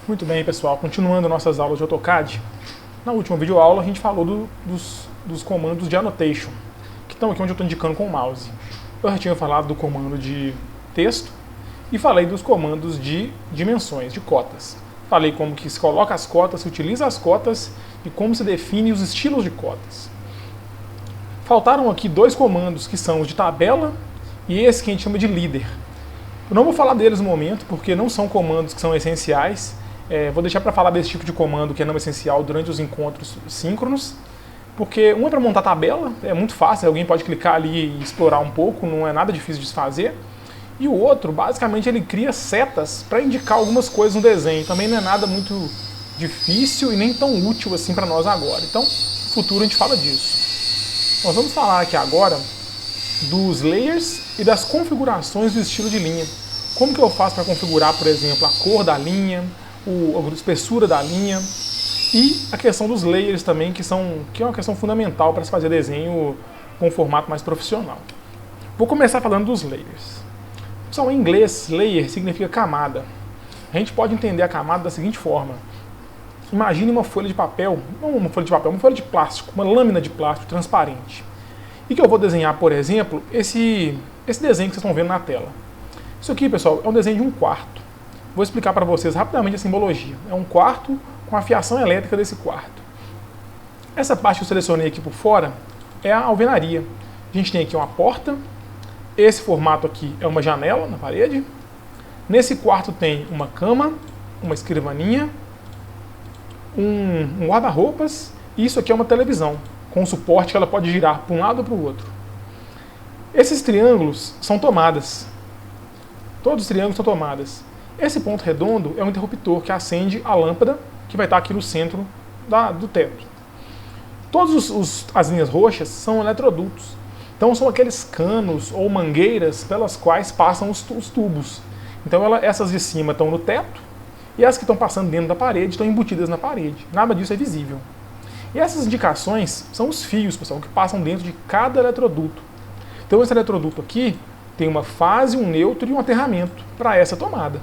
Muito bem, pessoal. Continuando nossas aulas de AutoCAD, na última videoaula a gente falou dos comandos de annotation, que estão aqui onde eu estou indicando com o mouse. Eu já tinha falado do comando de texto e falei dos comandos de dimensões, de cotas. Falei como que se coloca as cotas, se utiliza as cotas e como se define os estilos de cotas. Faltaram aqui dois comandos que são os de tabela e esse que a gente chama de líder. Eu não vou falar deles no momento porque não são comandos que são essenciais. Vou deixar para falar desse tipo de comando que é não essencial durante os encontros síncronos, porque um é para montar tabela, é muito fácil, alguém pode clicar ali e explorar um pouco, não é nada difícil de se fazer. E o outro, basicamente, ele cria setas para indicar algumas coisas no desenho. Também não é nada muito difícil e nem tão útil assim para nós agora. Então, no futuro a gente fala disso. Nós vamos falar aqui agora dos layers e das configurações do estilo de linha. Como que eu faço para configurar, por exemplo, a cor da linha, a espessura da linha e a questão dos layers também, que é uma questão fundamental para se fazer desenho com um formato mais profissional. Vou começar falando dos layers. Pessoal, em inglês, layer significa camada. A gente pode entender a camada da seguinte forma. Imagine uma folha de papel, não uma folha de papel, uma folha de plástico, uma lâmina de plástico transparente. E que eu vou desenhar, por exemplo, esse desenho que vocês estão vendo na tela. Isso aqui, pessoal, é um desenho de um quarto. Vou explicar para vocês rapidamente a simbologia. É um quarto com a fiação elétrica desse quarto. Essa parte que eu selecionei aqui por fora é a alvenaria. A gente tem aqui uma porta. Esse formato aqui é uma janela na parede. Nesse quarto tem uma cama, uma escrivaninha, um guarda-roupas e isso aqui é uma televisão, com um suporte que ela pode girar para um lado ou para o outro. Esses triângulos são tomadas. Todos os triângulos são tomadas. Esse ponto redondo é um interruptor que acende a lâmpada que vai estar aqui no centro do teto. Todas as linhas roxas são eletrodutos. Então são aqueles canos ou mangueiras pelas quais passam os tubos. Então essas de cima estão no teto e as que estão passando dentro da parede estão embutidas na parede. Nada disso é visível. E essas indicações são os fios, pessoal, que passam dentro de cada eletroduto. Então esse eletroduto aqui tem uma fase, um neutro e um aterramento para essa tomada.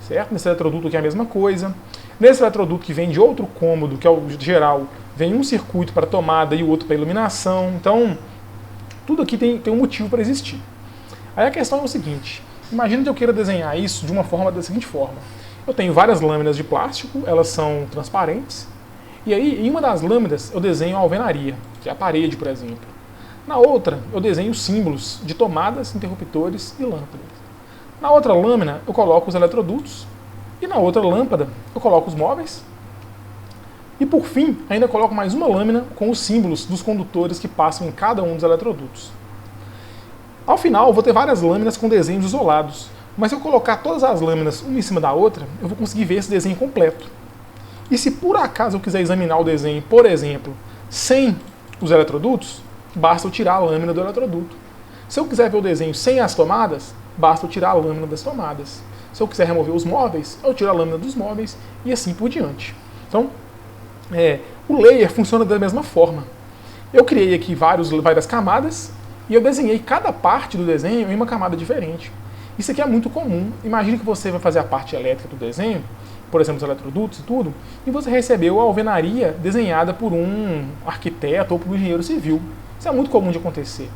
Certo? Nesse eletroduto aqui é a mesma coisa. Nesse eletroduto que vem de outro cômodo, que é o geral, vem um circuito para tomada e o outro para iluminação. Então, tudo aqui tem um motivo para existir. Aí a questão é o seguinte, imagina que eu queira desenhar isso de uma forma da seguinte forma. Eu tenho várias lâminas de plástico, elas são transparentes, e aí em uma das lâminas eu desenho a alvenaria, que é a parede, por exemplo. Na outra eu desenho símbolos de tomadas, interruptores e lâmpadas. Na outra lâmina eu coloco os eletrodutos, e na outra lâmpada eu coloco os móveis, e por fim, ainda coloco mais uma lâmina com os símbolos dos condutores que passam em cada um dos eletrodutos. Ao final, eu vou ter várias lâminas com desenhos isolados, mas se eu colocar todas as lâminas uma em cima da outra, eu vou conseguir ver esse desenho completo. E se por acaso eu quiser examinar o desenho, por exemplo, sem os eletrodutos, basta eu tirar a lâmina do eletroduto. Se eu quiser ver o desenho sem as tomadas, basta eu tirar a lâmina das tomadas. Se eu quiser remover os móveis, eu tiro a lâmina dos móveis e assim por diante. Então, o layer funciona da mesma forma. Eu criei aqui várias camadas e eu desenhei cada parte do desenho em uma camada diferente. Isso aqui é muito comum. Imagine que você vai fazer a parte elétrica do desenho, por exemplo, os eletrodutos e tudo, e você recebeu a alvenaria desenhada por um arquiteto ou por um engenheiro civil. Isso é muito comum de acontecer.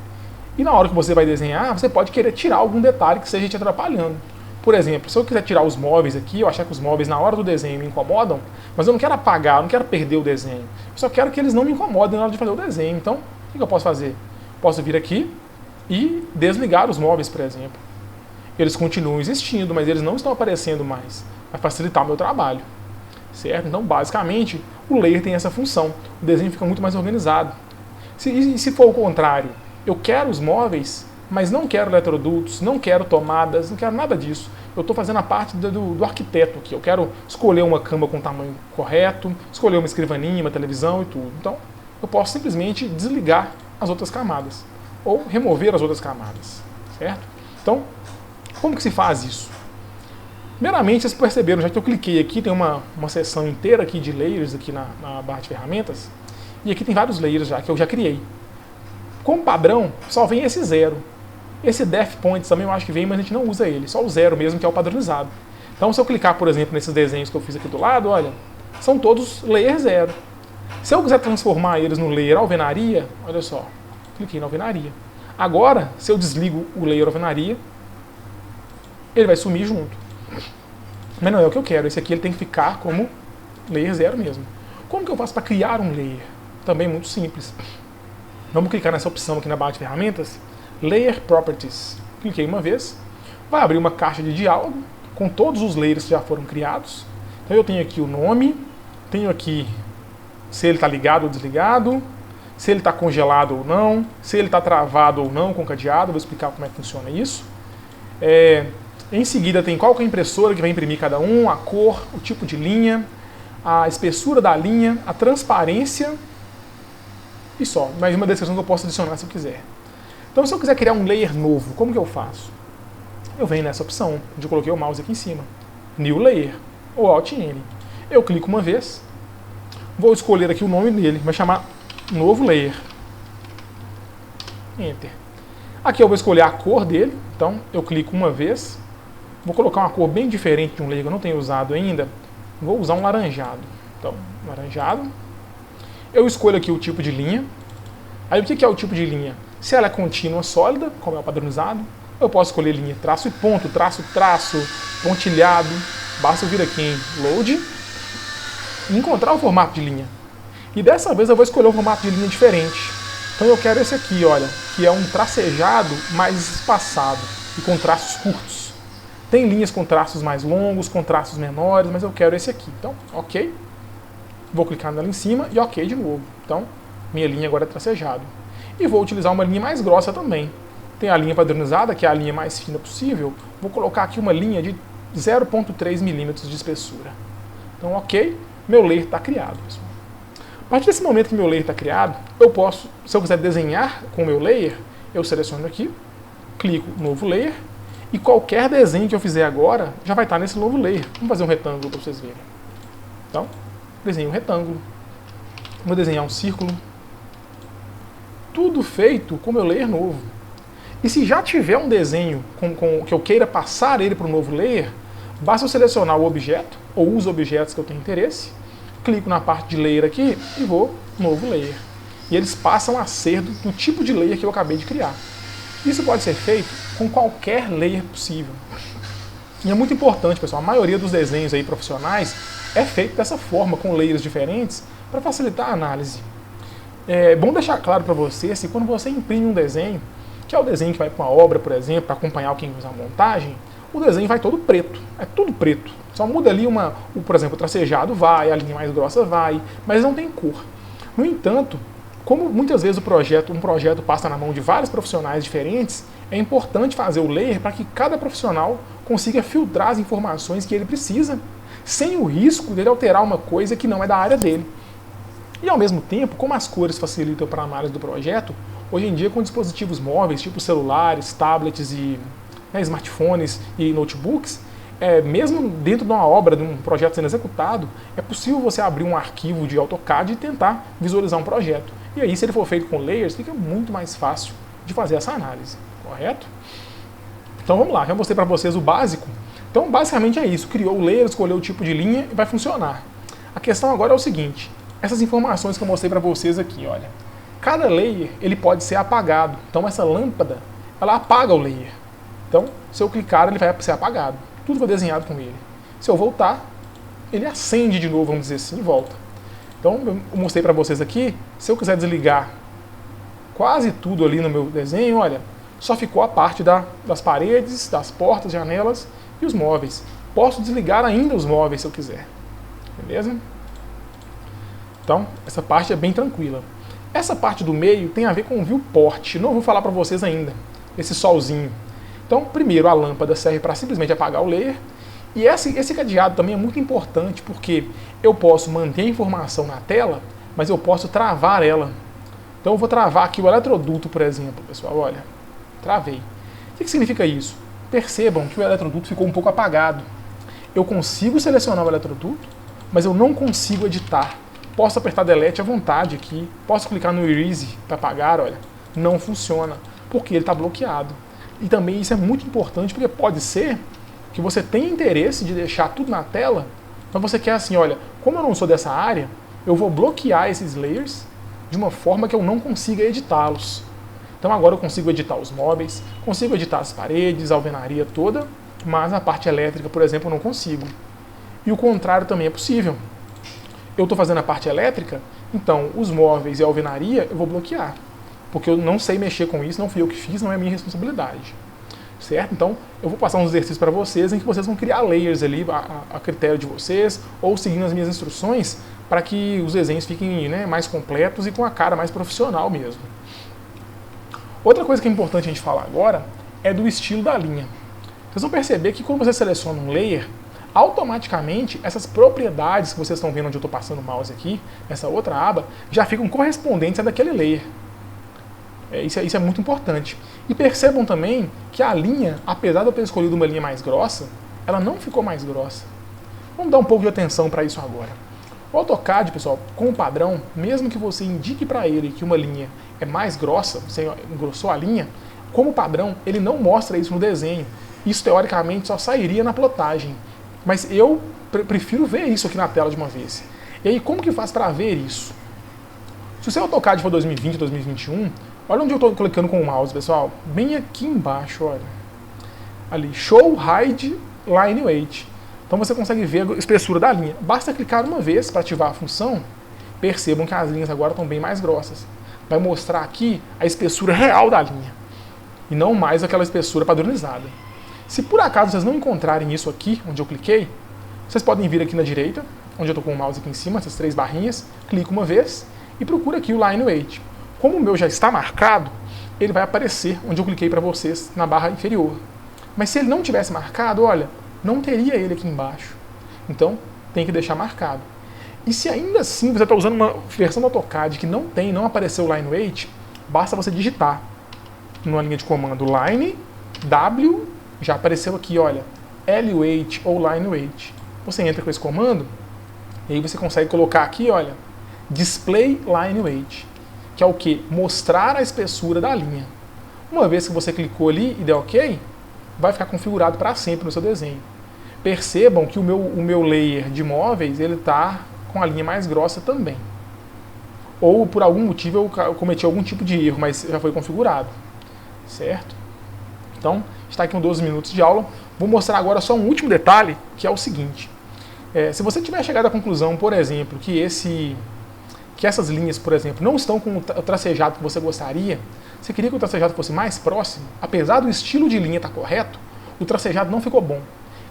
E na hora que você vai desenhar, você pode querer tirar algum detalhe que esteja te atrapalhando. Por exemplo, se eu quiser tirar os móveis aqui, eu achar que os móveis na hora do desenho me incomodam, mas eu não quero apagar, eu não quero perder o desenho. Eu só quero que eles não me incomodem na hora de fazer o desenho. Então, o que eu posso fazer? Posso vir aqui e desligar os móveis, por exemplo. Eles continuam existindo, mas eles não estão aparecendo mais. Vai facilitar o meu trabalho. Certo? Então, basicamente, o layer tem essa função. O desenho fica muito mais organizado. Se for o contrário, eu quero os móveis, mas não quero eletrodutos, não quero tomadas, não quero nada disso. Eu estou fazendo a parte do arquiteto aqui. Eu quero escolher uma cama com o tamanho correto, escolher uma escrivaninha, uma televisão e tudo. Então, eu posso simplesmente desligar as outras camadas ou remover as outras camadas, certo? Então, como que se faz isso? Primeiramente, vocês perceberam, já que eu cliquei aqui, tem uma seção inteira aqui de layers aqui na barra de ferramentas, e aqui tem vários layers já que eu já criei. Como padrão, só vem esse 0. Esse def point também eu acho que vem, mas a gente não usa ele, só o 0 mesmo, que é o padronizado. Então, se eu clicar, por exemplo, nesses desenhos que eu fiz aqui do lado, olha, são todos layer 0. Se eu quiser transformar eles no layer alvenaria, olha só, cliquei na alvenaria. Agora, se eu desligo o layer alvenaria, ele vai sumir junto. Mas não é o que eu quero, esse aqui ele tem que ficar como layer 0 mesmo. Como que eu faço para criar um layer? Também muito simples. Vamos clicar nessa opção aqui na barra de ferramentas, Layer Properties. Cliquei uma vez, vai abrir uma caixa de diálogo com todos os layers que já foram criados. Então eu tenho aqui o nome, tenho aqui se ele está ligado ou desligado, se ele está congelado ou não, se ele está travado ou não com cadeado, vou explicar como é que funciona isso. Em seguida tem qual que é a impressora que vai imprimir cada um, a cor, o tipo de linha, a espessura da linha, a transparência e só. Mais uma descrição que eu posso adicionar se eu quiser. Então se eu quiser criar um layer novo, como que eu faço? Eu venho nessa opção, onde eu coloquei o mouse aqui em cima, New Layer, ou Alt N. Eu clico uma vez, vou escolher aqui o nome dele, vai chamar Novo Layer. Enter. Aqui eu vou escolher a cor dele, então eu clico uma vez, vou colocar uma cor bem diferente de um layer que eu não tenho usado ainda, vou usar um laranjado. Então, laranjado. Eu escolho aqui o tipo de linha. Aí o que é o tipo de linha? Se ela é contínua sólida, como é o padronizado, eu posso escolher linha traço e ponto, traço, pontilhado. Basta eu vir aqui em Load e encontrar o formato de linha. E dessa vez eu vou escolher um formato de linha diferente. Então eu quero esse aqui, olha, que é um tracejado mais espaçado e com traços curtos. Tem linhas com traços mais longos, com traços menores, mas eu quero esse aqui. Então, ok. Vou clicar nela em cima e ok de novo. Então, minha linha agora é tracejado. E vou utilizar uma linha mais grossa também. Tem a linha padronizada, que é a linha mais fina possível. Vou colocar aqui uma linha de 0,3 milímetros de espessura. Então, ok, meu layer está criado, pessoal. A partir desse momento que meu layer está criado, eu posso, se eu quiser desenhar com o meu layer, eu seleciono aqui, clico Novo Layer, e qualquer desenho que eu fizer agora já vai estar nesse novo layer. Vamos fazer um retângulo para vocês verem. Então, desenho um retângulo. Vou desenhar um círculo. Tudo feito com o meu layer novo. E se já tiver um desenho que eu queira passar ele para o novo layer, basta eu selecionar o objeto, ou os objetos que eu tenho interesse, clico na parte de layer aqui e vou novo layer. E eles passam a ser do tipo de layer que eu acabei de criar. Isso pode ser feito com qualquer layer possível. E é muito importante, pessoal, a maioria dos desenhos aí profissionais é feito dessa forma, com layers diferentes, para facilitar a análise. É bom deixar claro para você, se quando você imprime um desenho, que é o desenho que vai para uma obra, por exemplo, para acompanhar quem usa a montagem, o desenho vai todo preto, é tudo preto. Só muda ali por exemplo, o tracejado vai, a linha mais grossa vai, mas não tem cor. No entanto, como muitas vezes um projeto passa na mão de vários profissionais diferentes, é importante fazer o layer para que cada profissional consiga filtrar as informações que ele precisa, sem o risco dele alterar uma coisa que não é da área dele. E ao mesmo tempo, como as cores facilitam para a análise do projeto, hoje em dia com dispositivos móveis, tipo celulares, tablets e smartphones e notebooks, mesmo dentro de uma obra, de um projeto sendo executado, é possível você abrir um arquivo de AutoCAD e tentar visualizar um projeto. E aí, se ele for feito com layers, fica muito mais fácil de fazer essa análise, correto? Então vamos lá, já mostrei para vocês o básico. Então basicamente é isso, criou o layer, escolheu o tipo de linha e vai funcionar. A questão agora é o seguinte, essas informações que eu mostrei para vocês aqui, olha. Cada layer ele pode ser apagado, então essa lâmpada, ela apaga o layer. Então, se eu clicar, ele vai ser apagado. Tudo foi desenhado com ele. Se eu voltar, ele acende de novo, vamos dizer assim, e volta. Então, eu mostrei para vocês aqui, se eu quiser desligar quase tudo ali no meu desenho, olha, só ficou a parte das paredes, das portas, janelas e os móveis. Posso desligar ainda os móveis se eu quiser. Beleza? Então, essa parte é bem tranquila. Essa parte do meio tem a ver com o viewport. Não vou falar para vocês ainda. Esse solzinho. Então, primeiro, a lâmpada serve para simplesmente apagar o layer. E esse cadeado também é muito importante porque eu posso manter a informação na tela, mas eu posso travar ela. Então eu vou travar aqui o eletroduto, por exemplo, pessoal, olha. Travei. O que significa isso? Percebam que o eletroduto ficou um pouco apagado. Eu consigo selecionar o eletroduto, mas eu não consigo editar. Posso apertar Delete à vontade aqui, posso clicar no Erase para apagar, olha. Não funciona, porque ele está bloqueado. E também isso é muito importante, porque pode ser que você tem interesse de deixar tudo na tela, mas você quer assim, olha, como eu não sou dessa área, eu vou bloquear esses layers de uma forma que eu não consiga editá-los. Então agora eu consigo editar os móveis, consigo editar as paredes, a alvenaria toda, mas a parte elétrica, por exemplo, eu não consigo. E o contrário também é possível. Eu estou fazendo a parte elétrica, então os móveis e a alvenaria eu vou bloquear, porque eu não sei mexer com isso, não fui eu que fiz, não é minha responsabilidade. Certo? Então eu vou passar uns exercícios para vocês em que vocês vão criar layers ali a critério de vocês, ou seguindo as minhas instruções, para que os desenhos fiquem, né, mais completos e com a cara mais profissional mesmo. Outra coisa que é importante a gente falar agora é do estilo da linha. Vocês vão perceber que quando você seleciona um layer, automaticamente essas propriedades que vocês estão vendo onde eu estou passando o mouse aqui, essa outra aba, já ficam correspondentes a daquele layer. Isso é muito importante. E percebam também que a linha, apesar de eu ter escolhido uma linha mais grossa, ela não ficou mais grossa. Vamos dar um pouco de atenção para isso agora. O AutoCAD, pessoal, com o padrão, mesmo que você indique para ele que uma linha é mais grossa, você engrossou a linha, como padrão, ele não mostra isso no desenho. Isso, teoricamente, só sairia na plotagem. Mas eu prefiro ver isso aqui na tela de uma vez. E aí, como que faz para ver isso? Se o seu AutoCAD for 2020, 2021, olha onde eu estou clicando com o mouse, pessoal. Bem aqui embaixo, olha. Ali, Show, Hide, Line Weight. Então você consegue ver a espessura da linha. Basta clicar uma vez para ativar a função. Percebam que as linhas agora estão bem mais grossas. Vai mostrar aqui a espessura real da linha. E não mais aquela espessura padronizada. Se por acaso vocês não encontrarem isso aqui, onde eu cliquei, vocês podem vir aqui na direita, onde eu estou com o mouse aqui em cima, essas 3 barrinhas, clica uma vez e procura aqui o Line Weight. Como o meu já está marcado, ele vai aparecer onde eu cliquei para vocês, na barra inferior. Mas se ele não tivesse marcado, olha, não teria ele aqui embaixo. Então, tem que deixar marcado. E se ainda assim você está usando uma versão do AutoCAD que não apareceu o Line Weight, basta você digitar numa linha de comando Line, W, já apareceu aqui, olha, L Weight ou Line Weight. Você entra com esse comando, e aí você consegue colocar aqui, olha, Display Line Weight, que é o que? Mostrar a espessura da linha. Uma vez que você clicou ali e deu OK, vai ficar configurado para sempre no seu desenho. Percebam que o meu layer de móveis ele está com a linha mais grossa também. Ou por algum motivo eu cometi algum tipo de erro, mas já foi configurado. Certo? Então, está aqui com 12 minutos de aula. Vou mostrar agora só um último detalhe, que é o seguinte. Se você tiver chegado à conclusão, por exemplo, que essas linhas, por exemplo, não estão com o tracejado que você gostaria, você queria que o tracejado fosse mais próximo, apesar do estilo de linha estar correto, o tracejado não ficou bom.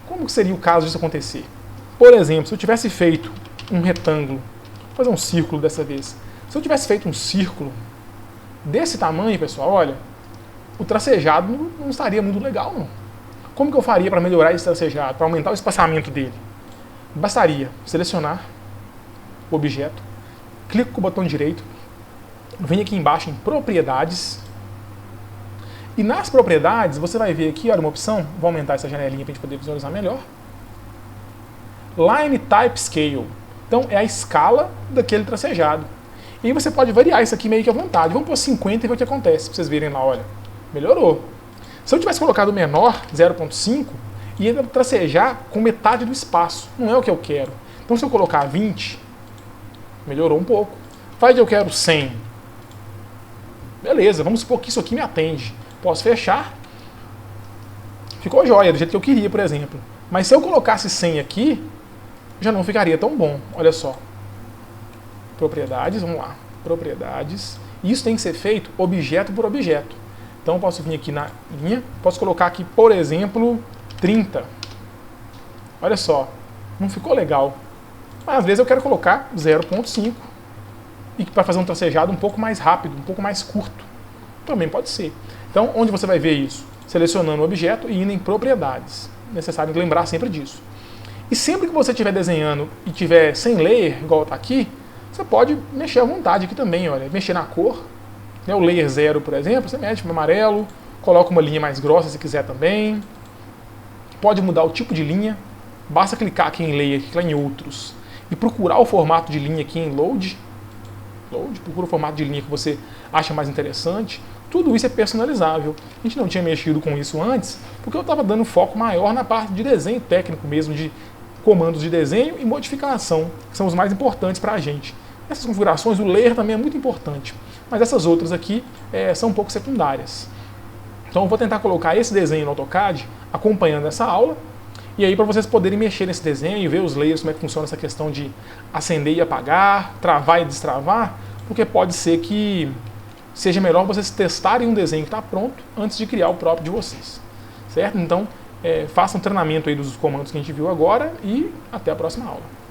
Como seria o caso disso acontecer? Por exemplo, se eu tivesse feito um retângulo, vou fazer um círculo dessa vez. Se eu tivesse feito um círculo desse tamanho, pessoal, olha, o tracejado não estaria muito legal, não. Como que eu faria para melhorar esse tracejado, para aumentar o espaçamento dele? Bastaria selecionar o objeto, clico com o botão direito, vem aqui embaixo em Propriedades, e nas Propriedades você vai ver aqui, olha, uma opção, vou aumentar essa janelinha para a gente poder visualizar melhor, Line Type Scale, então é a escala daquele tracejado. E aí você pode variar isso aqui meio que à vontade, vamos pôr 50 e ver o que acontece, para vocês verem lá, olha, melhorou. Se eu tivesse colocado o menor, 0.5, ia tracejar com metade do espaço, não é o que eu quero. Então se eu colocar 20, melhorou um pouco. Faz de eu quero 100. Beleza, vamos supor que isso aqui me atende. Posso fechar. Ficou jóia, do jeito que eu queria, por exemplo. Mas se eu colocasse 100 aqui, já não ficaria tão bom. Olha só. Propriedades, vamos lá. Propriedades. Isso tem que ser feito objeto por objeto. Então eu posso vir aqui na linha, posso colocar aqui, por exemplo, 30. Olha só, não ficou legal. Mas às vezes eu quero colocar 0.5 e para fazer um tracejado um pouco mais rápido, um pouco mais curto. Também pode ser. Então, onde você vai ver isso? Selecionando o objeto e indo em Propriedades. Necessário lembrar sempre disso. E sempre que você estiver desenhando e tiver sem layer, igual está aqui, você pode mexer à vontade aqui também, olha, mexer na cor. O layer 0, por exemplo, você mexe no amarelo, coloca uma linha mais grossa se quiser também. Pode mudar o tipo de linha. Basta clicar aqui em Layer, clicar em Outros e procurar o formato de linha aqui em Load. upload, procura o formato de linha que você acha mais interessante. Tudo isso é personalizável. A gente não tinha mexido com isso antes, porque eu estava dando foco maior na parte de desenho técnico mesmo, de comandos de desenho e modificação, que são os mais importantes para a gente. Essas configurações, o layer também é muito importante, mas essas outras aqui são um pouco secundárias. Então eu vou tentar colocar esse desenho no AutoCAD acompanhando essa aula, e aí para vocês poderem mexer nesse desenho e ver os layers, como é que funciona essa questão de acender e apagar, travar e destravar, porque pode ser que seja melhor vocês testarem um desenho que está pronto antes de criar o próprio de vocês. Certo? Então façam um treinamento aí dos comandos que a gente viu agora e até a próxima aula.